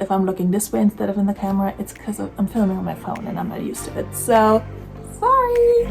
if I'm looking this way instead of in the camera, it's because I'm filming on my phone and I'm not used to it. So, sorry.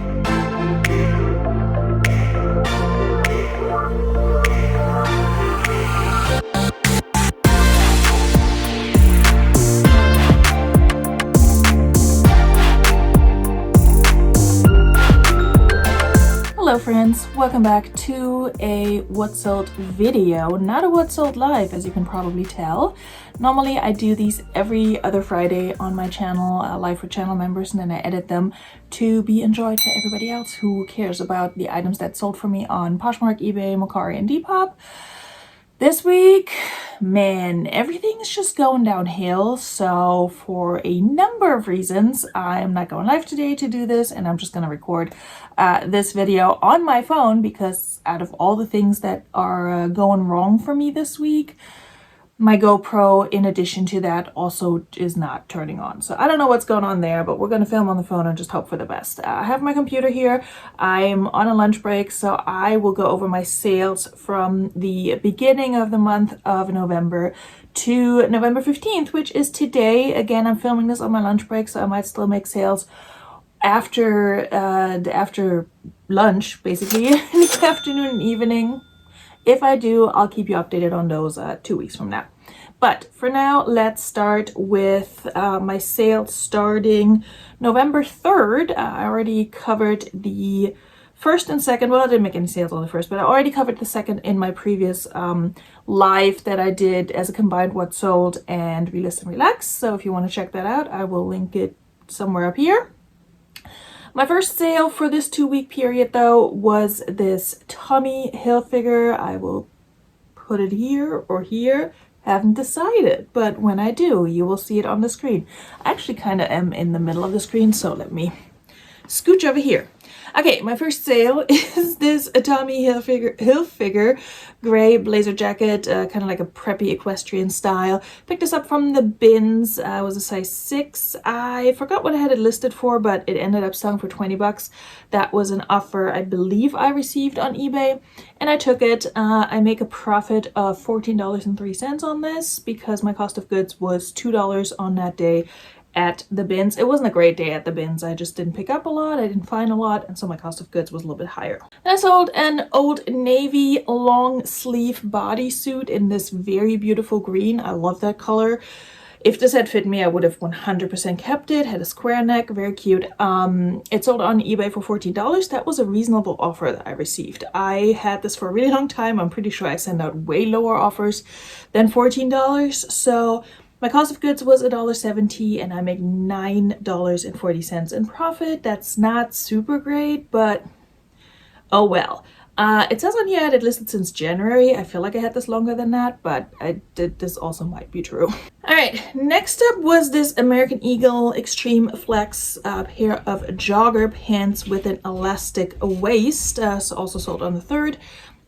Hello friends, welcome back to a What Sold video, not a What Sold live as you can probably tell. Normally I do these every other Friday on my channel, live for channel members, and then I edit them to be enjoyed by everybody else who cares about the items that sold for me on Poshmark, eBay, Mercari, and Depop. This week, man, everything's just going downhill. So for a number of reasons, I'm not going live today to do this, and I'm just going to record this video on my phone because out of all the things that are going wrong for me this week, my GoPro, in addition to that, also is not turning on. So I don't know what's going on there, but we're going to film on the phone and just hope for the best. I have my computer here. I'm on a lunch break, so I will go over my sales from the beginning of the month of November to November 15th, which is today. Again, I'm filming this on my lunch break, so I might still make sales after lunch, basically, in the afternoon and evening. If I do, I'll keep you updated on those 2 weeks from now. But for now, let's start with my sales starting November 3rd. I already covered the first and second. Well, I didn't make any sales on the first, but I already covered the second in my previous live that I did as a combined What Sold and Relist and Relax. So if you want to check that out, I will link it somewhere up here. My first sale for this 2-week period, though, was this Tommy Hilfiger. I will put it here or here. Haven't decided, but when I do, you will see it on the screen. I actually kind of am in the middle of the screen, so let me scooch over here. Okay, my first sale is this Tommy Hilfiger gray blazer jacket, kind of like a preppy equestrian style. Picked this up from the bins. It was a size 6. I forgot what I had it listed for, but it ended up selling for 20 bucks. That was an offer I believe I received on eBay, and I took it. I make a profit of $14.03 on this because my cost of goods was $2 on that day at the bins. It wasn't a great day at the bins. I just didn't pick up a lot. I didn't find a lot, and so my cost of goods was a little bit higher. And I sold an Old Navy long sleeve bodysuit in this very beautiful green. I love that color. If this had fit me, I would have 100% kept it. Had a square neck, very cute. It sold on eBay for $14. That was a reasonable offer that I received. I had this for a really long time. I'm pretty sure I send out way lower offers than $14. So my cost of goods was $1.70 and I make $9.40 in profit. That's not super great, but oh well. It says on here I had it listed since January. I feel like I had this longer than that, but this also might be true. All right, next up was this American Eagle Extreme Flex pair of jogger pants with an elastic waist. So also sold on the 3rd.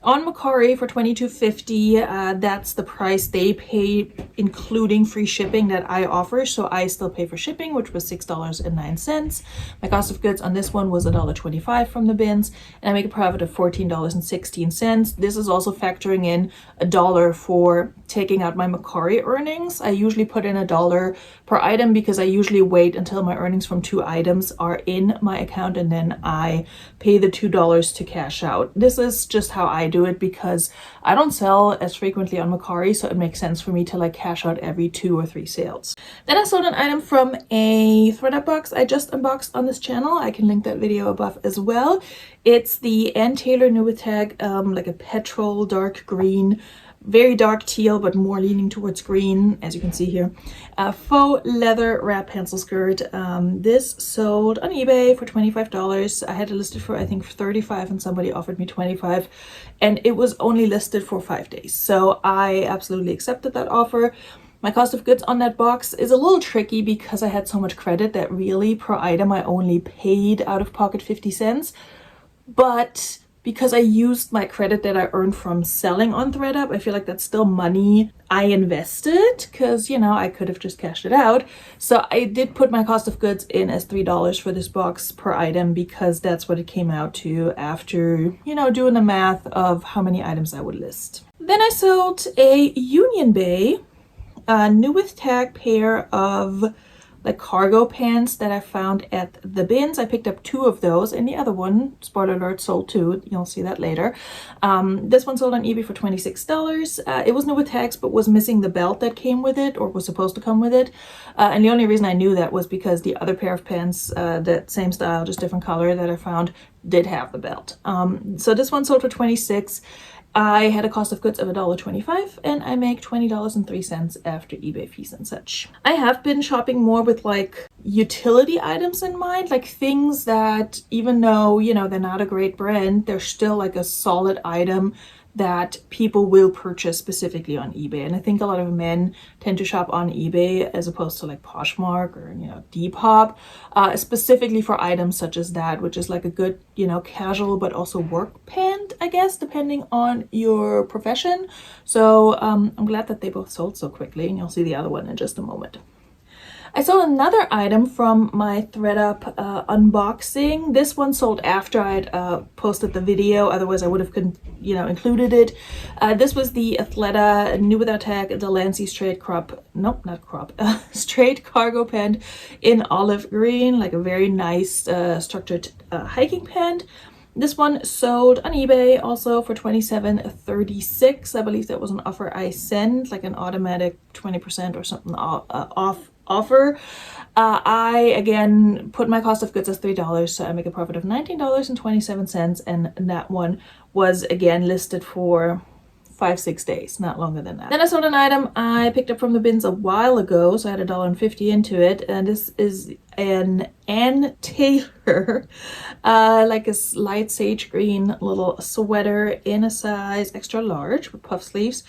On Mercari for $22.50, that's the price they pay, including free shipping that I offer. So I still pay for shipping, which was $6.09. My cost of goods on this one was $1.25 from the bins, and I make a profit of $14.16. This is also factoring in $1 for taking out my Mercari earnings. I usually put in $1 per item because I usually wait until my earnings from 2 items are in my account, and then I pay the $2 to cash out. This is just how I do it because I don't sell as frequently on Mercari, so it makes sense for me to like cash out every 2 or 3 sales. Then I sold an item from a ThredUp box I just unboxed on this channel. I can link that video above as well. It's the Ann Taylor New with Tag, like a petrol dark green, very dark teal, but more leaning towards green, as you can see here. Faux leather wrap pencil skirt. This sold on eBay for $25. I had it listed for, I think, $35, and somebody offered me $25, and it was only listed for 5 days. So I absolutely accepted that offer. My cost of goods on that box is a little tricky because I had so much credit that really per item I only paid out of pocket 50 cents. But because I used my credit that I earned from selling on ThredUp, I feel like that's still money I invested because, you know, I could have just cashed it out. So I did put my cost of goods in as $3 for this box per item because that's what it came out to after, you know, doing the math of how many items I would list. Then I sold a Union Bay a new with tag pair of like cargo pants that I found at the bins. I picked up 2 of those, and the other one, spoiler alert, sold too. You'll see that later. This one sold on eBay for $26. It was new with tags, but was missing the belt that came with it, or was supposed to come with it. And the only reason I knew that was because the other pair of pants, that same style, just different color that I found, did have the belt. So this one sold for $26. I had a cost of goods of $1.25, and I make $20.03 after eBay fees and such. I have been shopping more with like utility items in mind, like things that, even though, you know, they're not a great brand, they're still like a solid item that people will purchase specifically on eBay. And I think a lot of men tend to shop on eBay as opposed to like Poshmark or, you know, Depop, specifically for items such as that, which is like a good, you know, casual but also work pant, I guess, depending on your profession. So I'm glad that they both sold so quickly, and you'll see the other one in just a moment. I sold another item from my ThredUp unboxing. This one sold after I'd posted the video, otherwise I would have included it. This was the Athleta New Without Tag Delancey straight straight cargo pant in olive green, like a very nice structured hiking pant. This one sold on eBay also for $27.36. I believe that was an offer I sent, like an automatic 20% or something off offer. I again put my cost of goods as $3, so I make a profit of $19.27, and that one was again listed for 5-6 days, not longer than that. Then I sold an item I picked up from the bins a while ago, so I had $1.50 into it, and this is an Ann Taylor like a light sage green little sweater in a size extra large with puff sleeves.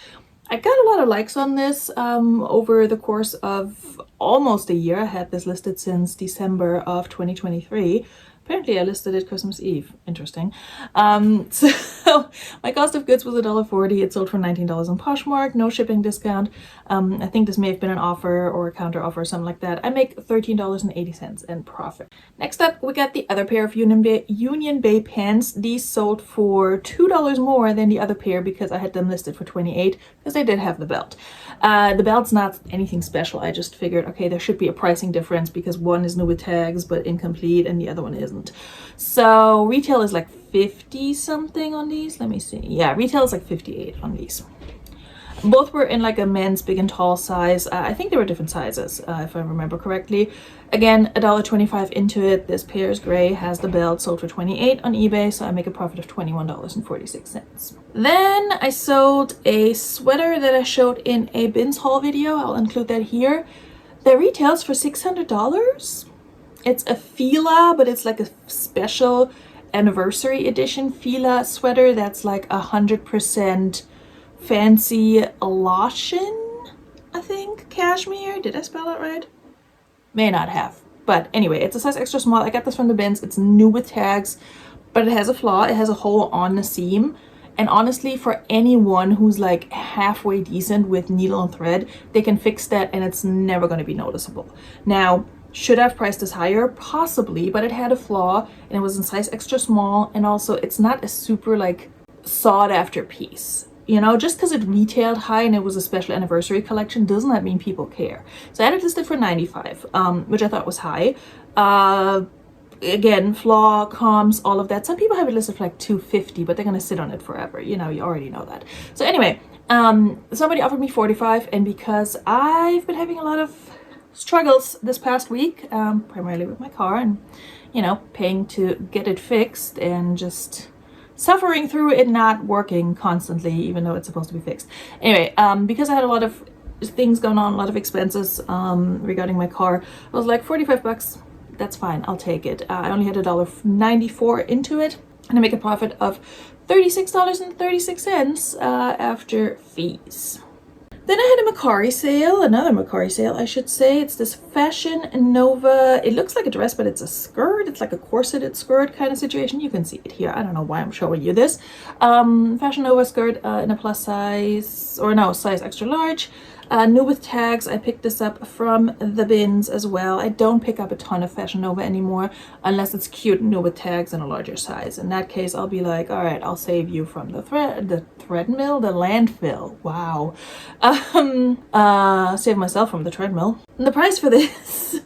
I got a lot of likes on this over the course of almost a year. I had this listed since December of 2023. Apparently I listed it Christmas Eve. Interesting. So my cost of goods was $1.40. It sold for $19 on Poshmark, no shipping discount. I think this may have been an offer or a counter offer or something like that. I make $13.80 in profit. Next up, we got the other pair of Union Bay pants. These sold for $2 more than the other pair because I had them listed for $28 because they did have the belt. The belt's not anything special. I just figured, okay, there should be a pricing difference because one is new with tags but incomplete and the other one isn't. So retail is like 50 something on these. Let me see. Yeah, retail is like 58 on these. Both were in like a men's big and tall size. I think they were different sizes, if I remember correctly. Again, $1.25 into it. This pair is gray, has the belt, sold for $28 on eBay, so I make a profit of $21.46. Then I sold a sweater that I showed in a bins haul video. I'll include that here. That retails for $600. It's a Fila, but it's like a special anniversary edition Fila sweater that's like 100% fancy Laoshan, I think, cashmere. Did I spell it right? May not have. But anyway, it's a size extra small. I got this from the bins. It's new with tags, but it has a flaw. It has a hole on the seam. And honestly, for anyone who's like halfway decent with needle and thread, they can fix that and it's never going to be noticeable. Now, should I have priced this higher? Possibly, but it had a flaw and it was in size extra small, and also it's not a super like sought after piece. You know, just because it retailed high and it was a special anniversary collection does not mean people care. So I had it listed for $95, which I thought was high. Again, flaw, comms, all of that. Some people have it listed for like $250, but they're gonna sit on it forever. You know, you already know that. So anyway, somebody offered me $45, and because I've been having a lot of struggles this past week, primarily with my car, and you know, paying to get it fixed and just suffering through it not working constantly, even though it's supposed to be fixed. Anyway, because I had a lot of things going on, a lot of expenses regarding my car, I was like, $45, that's fine, I'll take it. I only had $1.94 into it, and I make a profit of $36.36 after fees. Then I had a Macari sale, another Macari sale, I should say. It's this Fashion Nova. It looks like a dress, but it's a skirt. It's like a corseted skirt kind of situation. You can see it here. I don't know why I'm showing you this. Fashion Nova skirt in a plus size, or no, size extra large. New with tags, I picked this up from the bins as well. I don't pick up a ton of Fashion Nova anymore unless it's cute new with tags in a larger size. In that case, I'll be like, all right, I'll save you from the landfill. Wow. Save myself from the treadmill. And the price for this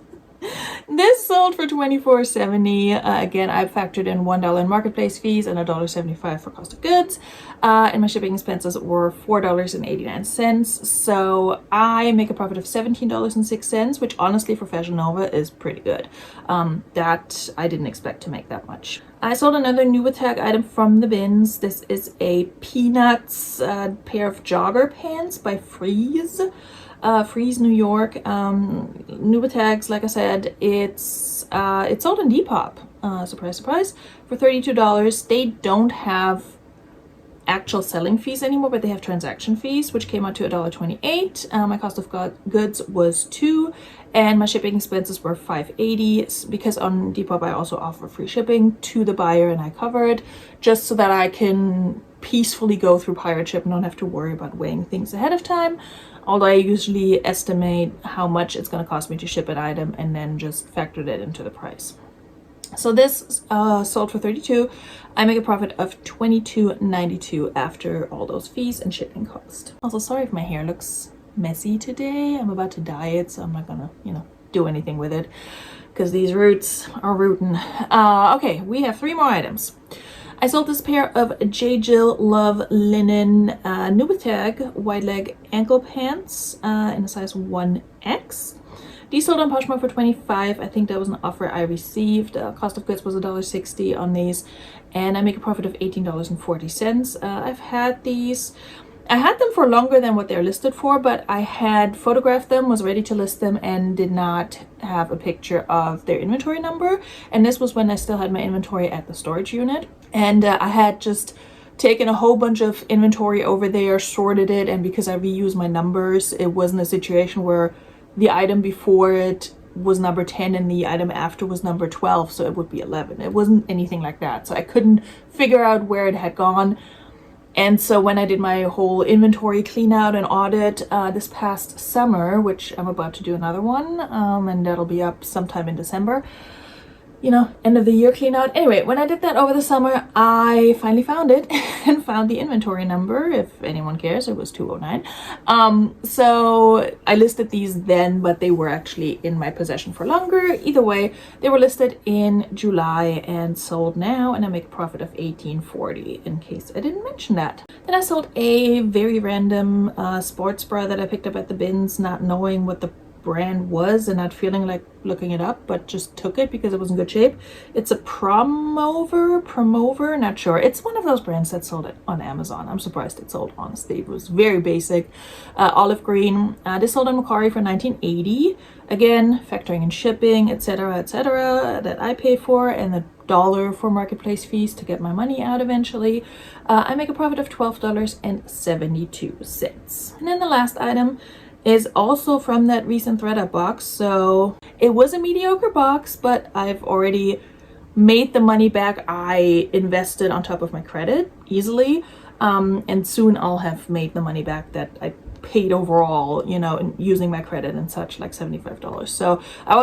this sold for $24.70. Again, I factored in $1 in marketplace fees and $1.75 for cost of goods. And my shipping expenses were $4.89. So I make a profit of $17.06, which honestly for Fashion Nova is pretty good. That I didn't expect to make that much. I sold another new with tag item from the bins. This is a Peanuts pair of jogger pants by Freeze. Freeze New York. New with tags, like I said, it's sold in Depop. Surprise, surprise, for $32. They don't have actual selling fees anymore, but they have transaction fees, which came out to $1.28. My cost of goods was $2, and my shipping expenses were $5.80. Because on Depop I also offer free shipping to the buyer, and I cover it just so that I can peacefully go through pirate ship and don't have to worry about weighing things ahead of time. Although I usually estimate how much it's going to cost me to ship an item and then just factor that into the price. So this sold for $32. I make a profit of $22.92 after all those fees and shipping cost. Also, sorry if my hair looks messy today. I'm about to dye it, so I'm not gonna, do anything with it because these roots are rooting. Okay, we have 3 more items. I sold this pair of J. Jill Love linen new with tag wide leg ankle pants in a size 1X. These sold on Poshmark for $25. I think that was an offer I received. Cost of goods was $1.60 on these, and I make a profit of $18.40. I've had these. I had them for longer than what they're listed for, but I had photographed them, was ready to list them, and did not have a picture of their inventory number. And this was when I still had my inventory at the storage unit. And I had just taken a whole bunch of inventory over there, sorted it, and because I reused my numbers, it wasn't a situation where the item before it was number 10 and the item after was number 12, so it would be 11. It wasn't anything like that. So I couldn't figure out where it had gone. And so when I did my whole inventory clean out and audit this past summer, which I'm about to do another one, and that'll be up sometime in December, end of the year clean out. Anyway, when I did that over the summer, I finally found it and found the inventory number. If anyone cares, it was 209. So I listed these then, but they were actually in my possession for longer. Either way, they were listed in July and sold now, and I make a profit of $18.40 in case I didn't mention that. Then I sold a very random sports bra that I picked up at the bins, not knowing what the brand was and not feeling like looking it up, but just took it because it was in good shape. It's a Promover, not sure. It's one of those brands that sold it on Amazon. I'm surprised it sold, honestly. It was very basic. Olive green. This sold on Macquarie for $19.80. Again, factoring in shipping, etc., that I pay for, and the $1 for marketplace fees to get my money out eventually. I make a profit of $12.72. And then the last item is also from that recent ThredUp box. So it was a mediocre box, but I've already made the money back I invested on top of my credit easily. And soon I'll have made the money back that I paid overall, using my credit and such, like $75. So I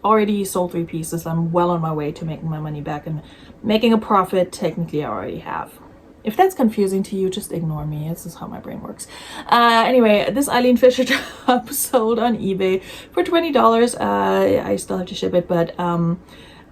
already sold 3 pieces. I'm well on my way to making my money back and making a profit. Technically, I already have. If that's confusing to you, just ignore me. This is how my brain works. Anyway, this Eileen Fisher top sold on eBay for $20. I still have to ship it, but I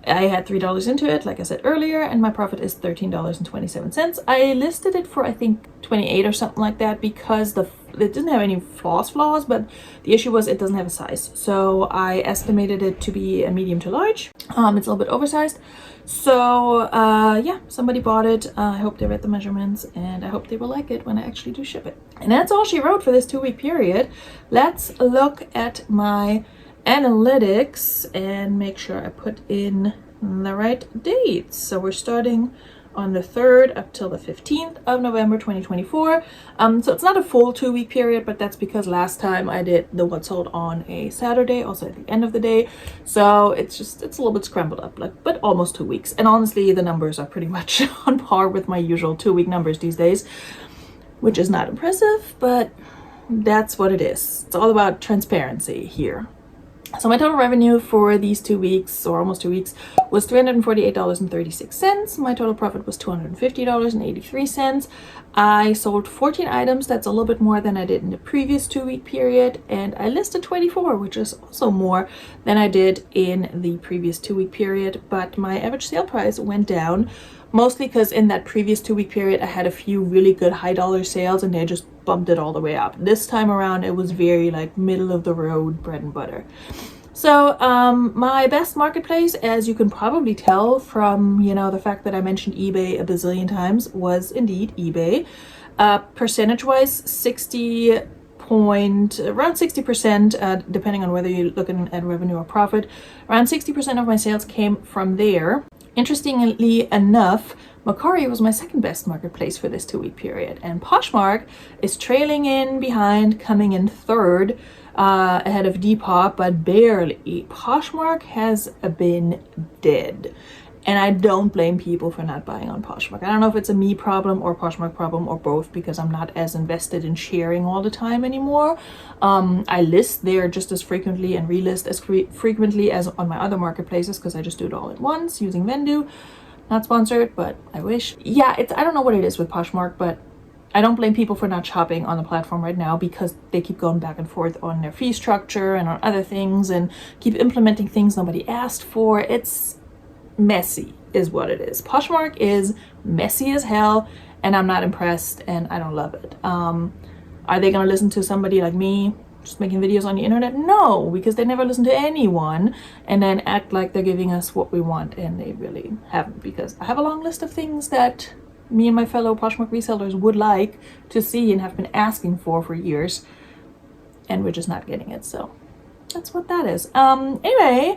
had $3 into it, like I said earlier, and my profit is $13.27. I listed it for, I think, $28 or something like that because it didn't have any flaws, but the issue was it doesn't have a size. So I estimated it to be a medium to large. It's a little bit oversized. So yeah, somebody bought it. I hope they read the measurements, and I hope they will like it when I actually do ship it. And that's all she wrote for this 2-week period. Let's look at my analytics and make sure I put in the right dates. So we're starting on the 3rd up till the 15th of November 2024. So it's not a full 2-week period, but that's because last time I did the what sold on a Saturday, also at the end of the day. So it's a little bit scrambled up, but almost 2 weeks. And honestly, the numbers are pretty much on par with my usual 2-week numbers these days, which is not impressive, but that's what it is. It's all about transparency here. So my total revenue for these 2 weeks, or almost 2 weeks, was $348.36. My total profit was $250.83. I sold 14 items. That's a little bit more than I did in the previous 2-week period. And I listed 24, which is also more than I did in the previous 2-week period. But my average sale price went down, mostly because in that previous 2-week period, I had a few really good high dollar sales and they just bumped it all the way up. This time around, it was very like middle of the road bread and butter. So my best marketplace, as you can probably tell from, you know, the fact that I mentioned eBay a bazillion times, was indeed eBay. Percentage-wise, around 60%, depending on whether you're looking at revenue or profit, around 60% of my sales came from there. Interestingly enough, Mercari was my second best marketplace for this 2-week period, and Poshmark is trailing in behind, coming in third, ahead of Depop, but barely. Poshmark has been dead, and I don't blame people for not buying on Poshmark. I don't know if it's a me problem or Poshmark problem or both, because I'm not as invested in sharing all the time anymore. I list there just as frequently and relist as frequently as on my other marketplaces, because I just do it all at once using Vendu. Not sponsored, but I wish. Yeah, I don't know what it is with Poshmark, but I don't blame people for not shopping on the platform right now, because they keep going back and forth on their fee structure and on other things and keep implementing things nobody asked for. It's messy is what it is. Poshmark is messy as hell, and I'm not impressed, and I don't love it. Are they gonna listen to somebody like me just making videos on the internet? No, because they never listen to anyone and then act like they're giving us what we want, and they really haven't, because I have a long list of things that me and my fellow Poshmark resellers would like to see and have been asking for years, and we're just not getting it. So that's what that is. Anyway,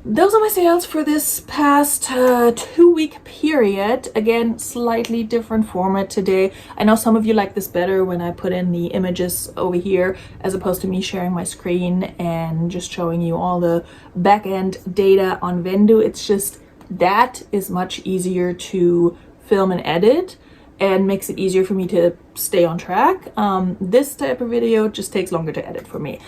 those are my sales for this past 2-week period. Again, slightly different format today. I know some of you like this better when I put in the images over here, as opposed to me sharing my screen and just showing you all the back-end data on Vendu. It's just that is much easier to film and edit, and makes it easier for me to stay on track. This type of video just takes longer to edit for me,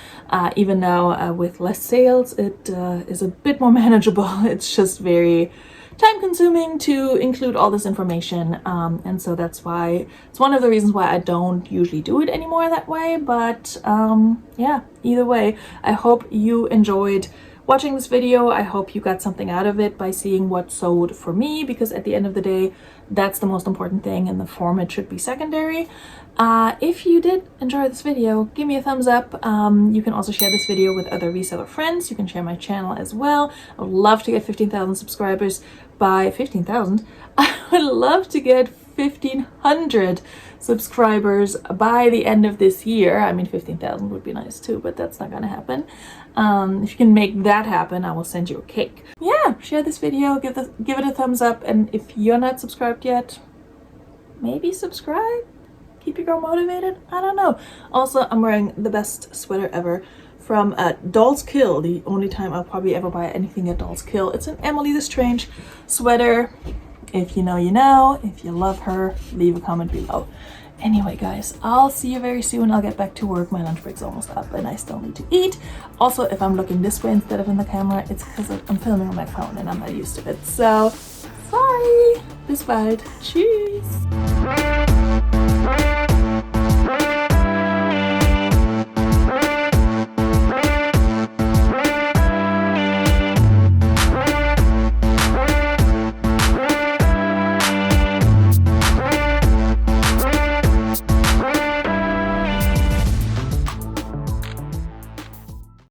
even though with less sales it is a bit more manageable. It's just very time consuming to include all this information, and so that's why it's one of the reasons why I don't usually do it anymore that way. But yeah, either way, I hope you enjoyed watching this video. I hope you got something out of it by seeing what sold for me, because at the end of the day, that's the most important thing, and the format should be secondary. If you did enjoy this video, give me a thumbs up. You can also share this video with other reseller friends. You can share my channel as well. I would love to get 15,000 subscribers by 15,000. I would love to get 1,500 subscribers by the end of this year. I mean, 15,000 would be nice too, but that's not gonna happen. If you can make that happen, I will send you a cake. Yeah, share this video, give it a thumbs up, and if you're not subscribed yet, maybe subscribe. Keep your girl motivated. I don't know. Also, I'm wearing the best sweater ever from Doll's Kill, the only time I'll probably ever buy anything at Doll's Kill. It's an Emily the Strange sweater. If you know, you know. If you love her, leave a comment below. Anyway, guys, I'll see you very soon. I'll get back to work. My lunch break's almost up and I still need to eat. Also, if I'm looking this way instead of in the camera, it's because I'm filming on my phone and I'm not used to it. So, sorry. Bis bald. Tschüss.